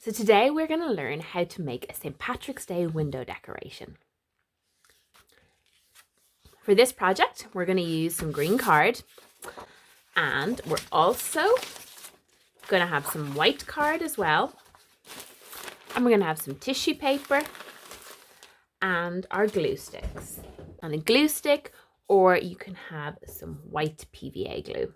So today we're going to learn how to make a St. Patrick's Day window decoration. For this project, we're going to use some green card, and we're also going to have some white card as well. And we're going to have some tissue paper and our glue sticks. And a glue stick, or you can have some white PVA glue.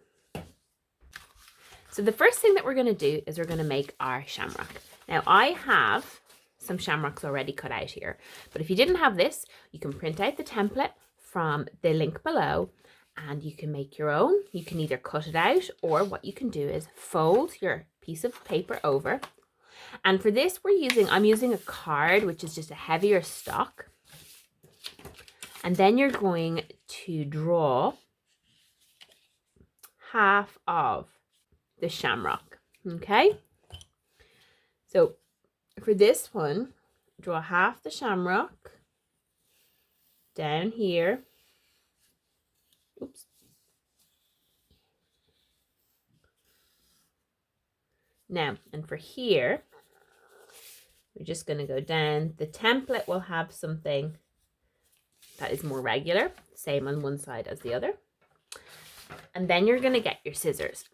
So the first thing that we're going to do is we're going to make our shamrock. Now I have some shamrocks already cut out here, but if you didn't have this, you can print out the template from the link below and you can make your own. You can either cut it out, or what you can do is fold your piece of paper over. And for this I'm using a card, which is just a heavier stock. And then you're going to draw half of the shamrock, okay? So for this one, draw half the shamrock down here. Oops. Now, and for here, we're just going to go down. The template will have something that is more regular, same on one side as the other. And then you're going to get your scissors.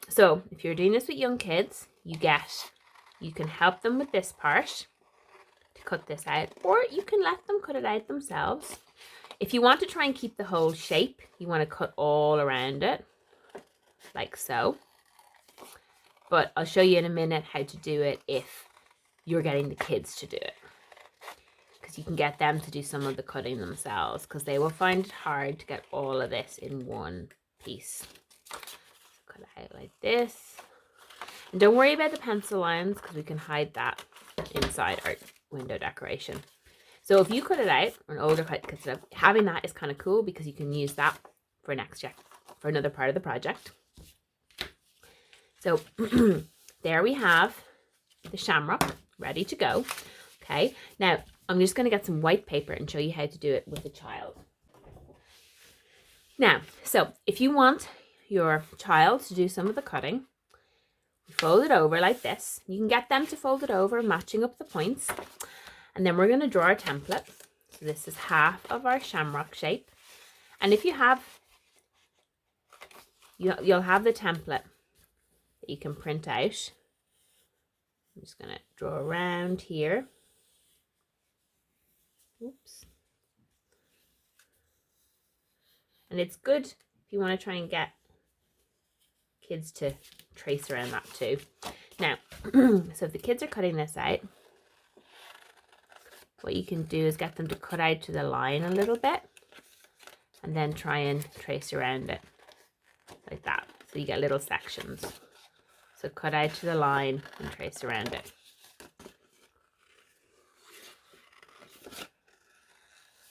So if you're doing this with young kids, you can help them with this part to cut this out, or you can let them cut it out themselves. If you want to try and keep the whole shape, you want to cut all around it, like so. But I'll show you in a minute how to do it if you're getting the kids to do it, because you can get them to do some of the cutting themselves, because they will find it hard to get all of this in one piece. So cut it out like this. And don't worry about the pencil lines, because we can hide that inside our window decoration. So if you cut it out, or an older kid cuts it out, having that is kind of cool, because you can use that for for another part of the project. So there we have the shamrock ready to go. Okay, now I'm just going to get some white paper and show you how to do it with a child. Now, so if you want your child to do some of the cutting, fold it over like this. You can get them to fold it over, matching up the points. And then we're going to draw our template. So this is half of our shamrock shape. And if you have, you'll have the template that you can print out. I'm just going to draw around here. Oops. And it's good if you want to try and get kids to trace around that too. Now, so if the kids are cutting this out, what you can do is get them to cut out to the line a little bit and then try and trace around it like that. So you get little sections. So cut out to the line and trace around it.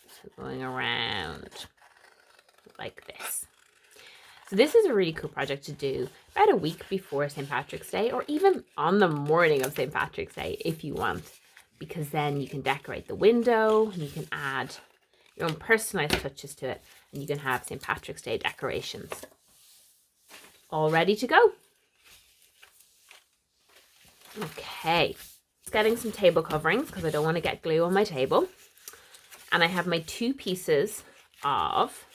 So going around like this. So this is a really cool project to do about a week before St. Patrick's Day, or even on the morning of St. Patrick's Day if you want, because then you can decorate the window and you can add your own personalized touches to it, and you can have St. Patrick's Day decorations all ready to go. Okay, just getting some table coverings because I don't want to get glue on my table. And I have my 2 pieces of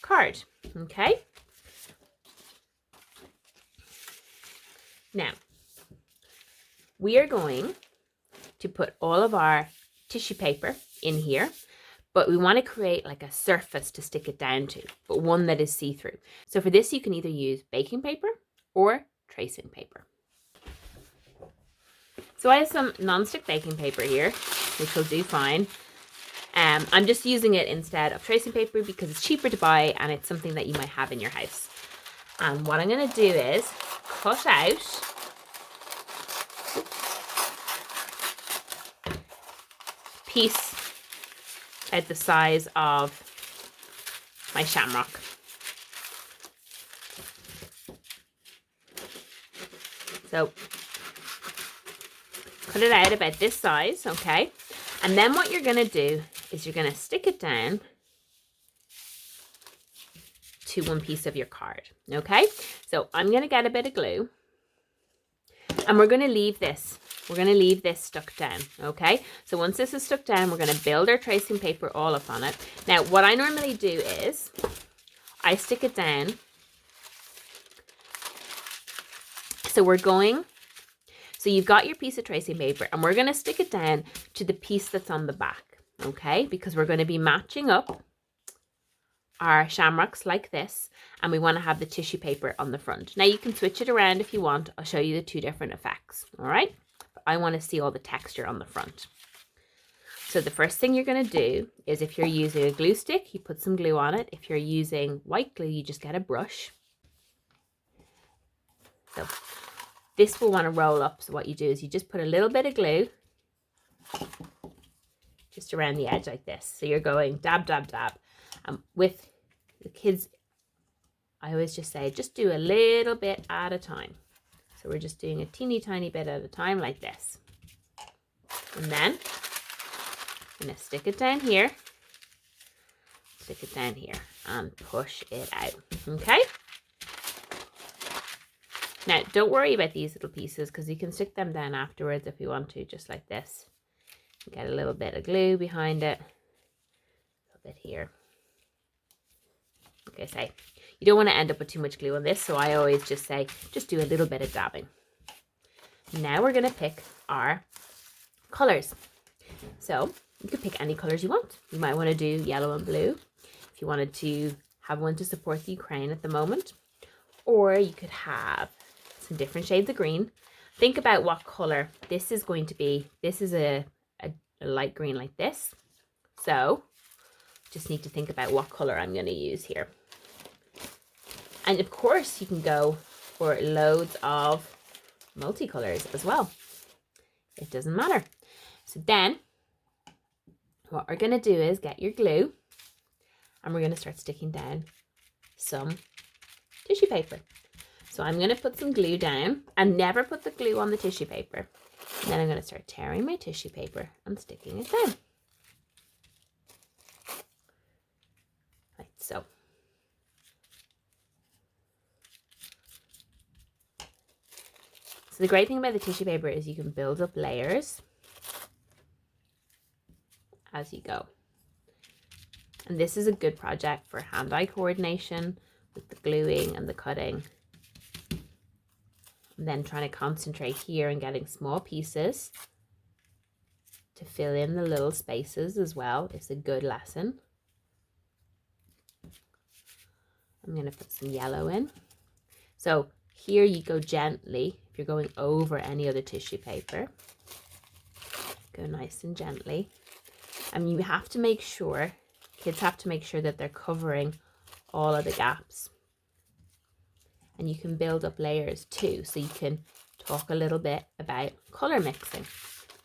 card. Okay. Now, we are going to put all of our tissue paper in here, but we want to create like a surface to stick it down to, but one that is see-through. So for this, you can either use baking paper or tracing paper. So I have some non-stick baking paper here, which will do fine. I'm just using it instead of tracing paper because it's cheaper to buy and it's something that you might have in your house. And what I'm going to do is cut out a piece at the size of my shamrock. So cut it out about this size, okay? And then what you're going to do is you're going to stick it down to one piece of your card, okay? So I'm going to get a bit of glue And we're going to leave this. We're going to leave this stuck down, okay? So once this is stuck down, we're going to build our tracing paper all up on it. Now, what I normally do is I stick it down. So you've got your piece of tracing paper, and we're going to stick it down to the piece that's on the back, okay? Because we're going to be matching up our shamrocks like this, and we want to have the tissue paper on the front. Now, you can switch it around if you want. I'll show you the two different effects, all right? I want to see all the texture on the front. So the first thing you're going to do is, if you're using a glue stick, you put some glue on it. If you're using white glue, you just get a brush. So this will want to roll up. So what you do is you just put a little bit of glue just around the edge like this. So you're going dab, dab, dab. With the kids, I always just say, just do a little bit at a time. So we're just doing a teeny tiny bit at a time like this. And then I'm going to stick it down here, and push it out, okay? Now, don't worry about these little pieces, because you can stick them down afterwards if you want to, just like this. Get a little bit of glue behind it, a little bit here. Like I say, you don't want to end up with too much glue on this, so I always just say, just do a little bit of dabbing. Now we're going to pick our colours. So you could pick any colours you want. You might want to do yellow and blue if you wanted to have one to support the Ukraine at the moment. Or you could have some different shades of green. Think about what colour this is going to be. This is a light green like this. So just need to think about what colour I'm going to use here. And of course you can go for loads of multicolours as well. It doesn't matter. So then what we're going to do is get your glue, and we're going to start sticking down some tissue paper. So I'm going to put some glue down, and never put the glue on the tissue paper. And then I'm going to start tearing my tissue paper and sticking it down. Like so. So the great thing about the tissue paper is you can build up layers as you go. And this is a good project for hand-eye coordination with the gluing and the cutting. And then trying to concentrate here and getting small pieces to fill in the little spaces as well is a good lesson. I'm going to put some yellow in. So here you go gently. If you're going over any other tissue paper, go nice and gently. And you have to make sure, kids have to make sure that they're covering all of the gaps. And you can build up layers too. So you can talk a little bit about colour mixing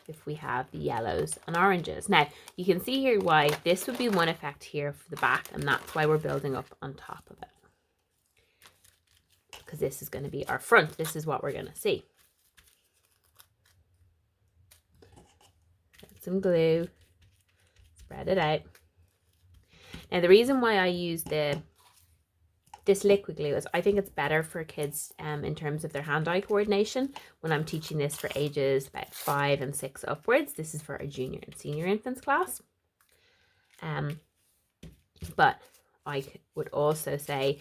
if we have the yellows and oranges. Now, you can see here why this would be one effect here for the back, and that's why we're building up on top of it. Because this is going to be our front. This is what we're going to see. Get some glue. Spread it out. Now, the reason why I use this liquid glue is I think it's better for kids in terms of their hand-eye coordination. When I'm teaching this for ages about 5 and 6 upwards, this is for a junior and senior infants class. But I would also say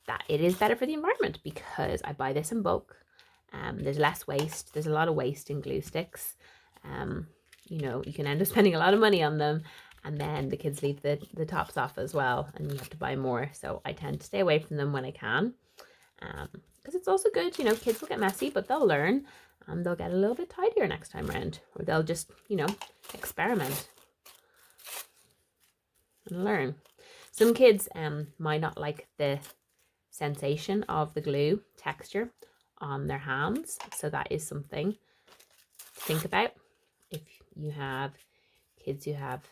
that it is better for the environment, because I buy this in bulk. There's less waste. There's a lot of waste in glue sticks. You know, you can end up spending a lot of money on them, and then the kids leave the tops off as well, and you have to buy more. So I tend to stay away from them when I can, because it's also good. You know, kids will get messy, but they'll learn, and they'll get a little bit tidier next time around, or they'll just, you know, experiment and learn. Some kids might not like the sensation of the glue texture on their hands, so that is something to think about. If you have kids who have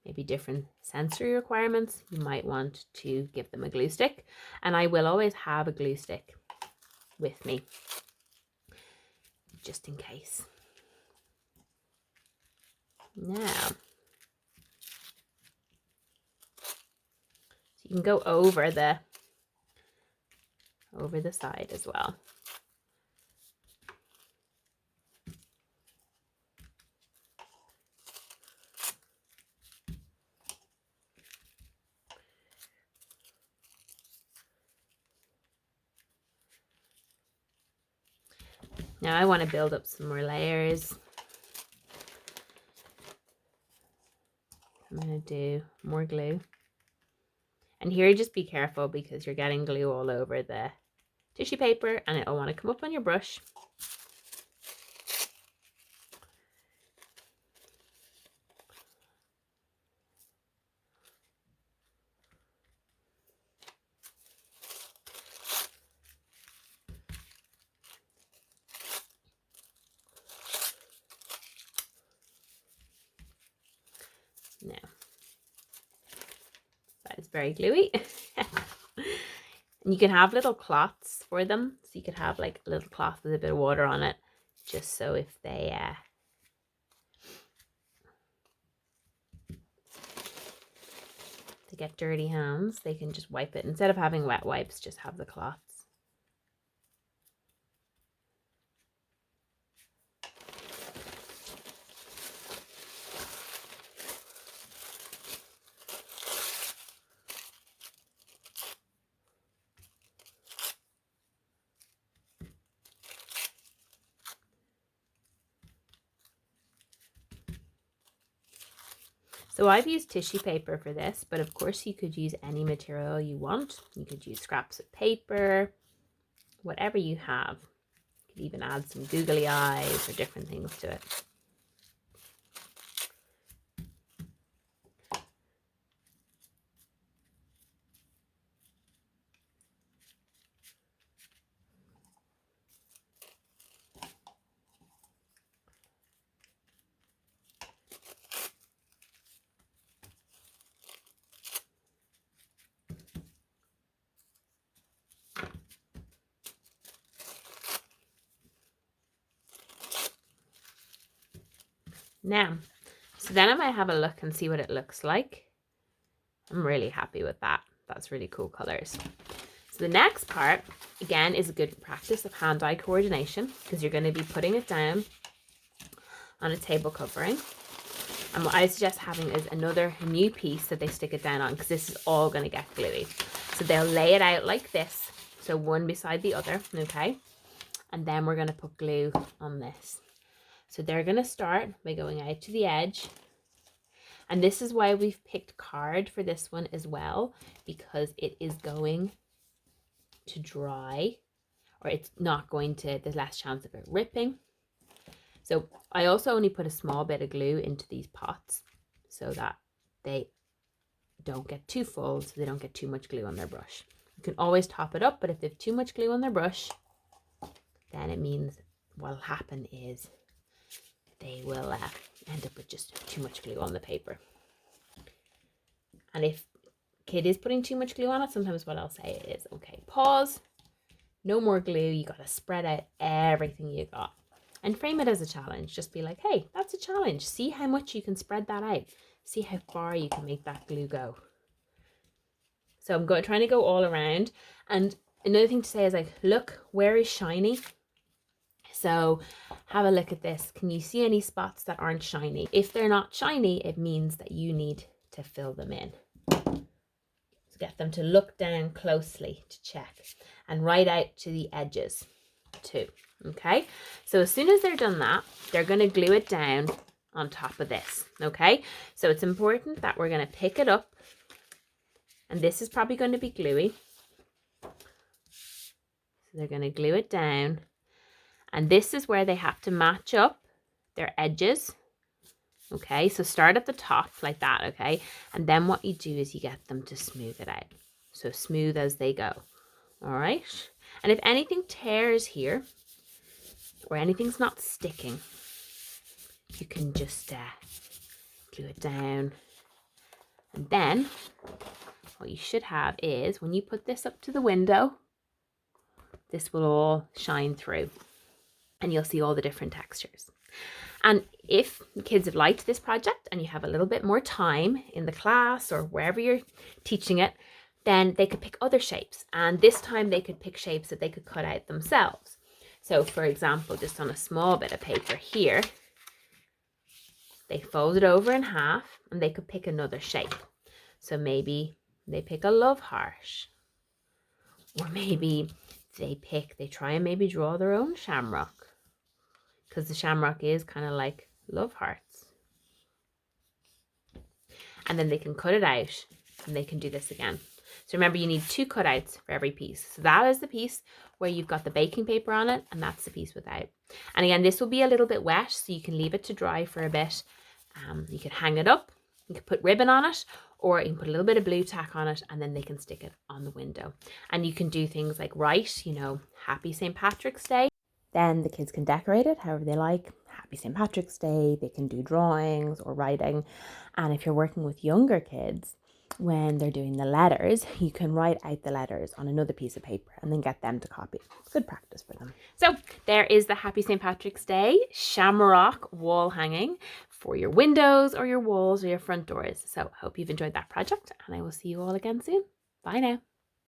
maybe different sensory requirements, you might want to give them a glue stick, and I will always have a glue stick with me just in case. Now, so you can go over the side as well. Now I want to build up some more layers. I'm going to do more glue. And here, just be careful because you're getting glue all over the tissue paper and it'll want to come up on your brush. Now, that is very gluey. And you can have little cloths for them. So you could have like a little cloth with a bit of water on it, just so if they get dirty hands, they can just wipe it. Instead of having wet wipes, just have the cloths. So I've used tissue paper for this, but of course you could use any material you want. You could use scraps of paper, whatever you have. You could even add some googly eyes or different things to it. Now, so then I might have a look and see what it looks like. I'm really happy with that. That's really cool colors. So the next part, again, is a good practice of hand-eye coordination because you're going to be putting it down on a table covering. And what I suggest having is another new piece that they stick it down on because this is all going to get gluey. So they'll lay it out like this. So one beside the other, okay? And then we're going to put glue on this. So they're going to start by going out to the edge. And this is why we've picked card for this one as well, because it is going to dry, or it's not going to, there's less chance of it ripping. So I also only put a small bit of glue into these pots so that they don't get too full, so they don't get too much glue on their brush. You can always top it up, but if they have too much glue on their brush, then it means what'll happen is they will end up with just too much glue on the paper. And if kid is putting too much glue on it, sometimes what I'll say is, okay, pause, no more glue, you got to spread out everything you got. And frame it as a challenge. Just be like, hey, that's a challenge. See how much you can spread that out. See how far you can make that glue go. So I'm trying to go all around. And another thing to say is like, look, where is shiny? So have a look at this. Can you see any spots that aren't shiny? If they're not shiny, it means that you need to fill them in. So get them to look down closely to check and right out to the edges too. Okay, so as soon as they're done that, they're going to glue it down on top of this. Okay, so it's important that we're going to pick it up, and this is probably going to be gluey. So they're going to glue it down, and this is where they have to match up their edges. Okay, so start at the top like that, okay, and then what you do is you get them to smooth it out. So smooth as they go. All right, and if anything tears here, or anything's not sticking, you can just glue it down. And then what you should have is, when you put this up to the window, this will all shine through and you'll see all the different textures. And if the kids have liked this project and you have a little bit more time in the class or wherever you're teaching it, then they could pick other shapes. And this time they could pick shapes that they could cut out themselves. So for example, just on a small bit of paper here, they fold it over in half and they could pick another shape. So maybe they pick a love heart, or maybe they try and maybe draw their own shamrock, because the shamrock is kind of like love hearts. And then they can cut it out and they can do this again. So remember, you need 2 cutouts for every piece. So that is the piece where you've got the baking paper on it, and that's the piece without. And again, this will be a little bit wet, so you can leave it to dry for a bit. You can hang it up, you can put ribbon on it, or you can put a little bit of blue tack on it, and then they can stick it on the window. And you can do things like write, you know, Happy St. Patrick's Day. Then the kids can decorate it however they like. Happy St. Patrick's Day. They can do drawings or writing. And if you're working with younger kids, when they're doing the letters, you can write out the letters on another piece of paper and then get them to copy. It's good practice for them. So there is the Happy St. Patrick's Day shamrock wall hanging for your windows or your walls or your front doors. So I hope you've enjoyed that project, and I will see you all again soon. Bye now.